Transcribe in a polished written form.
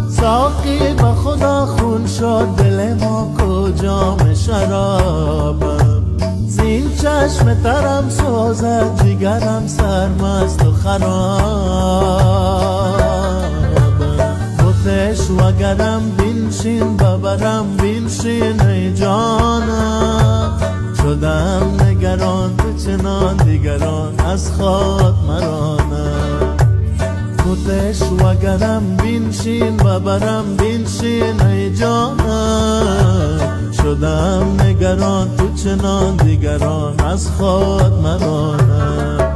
ساقی با خدا خون شد دل ما کجام شرابم، زین چشم ترم سوزد جگرم سرمست و خرابم. بوتش وگرم بینشین ببرم بینشین ای جانم، شدم نگران تو چنان دیگران از خود مرانم. بوتش وگرم بینشین ببرم بینشین ای جانم، شدم نگران تو چنان دیگران از خود مرانم.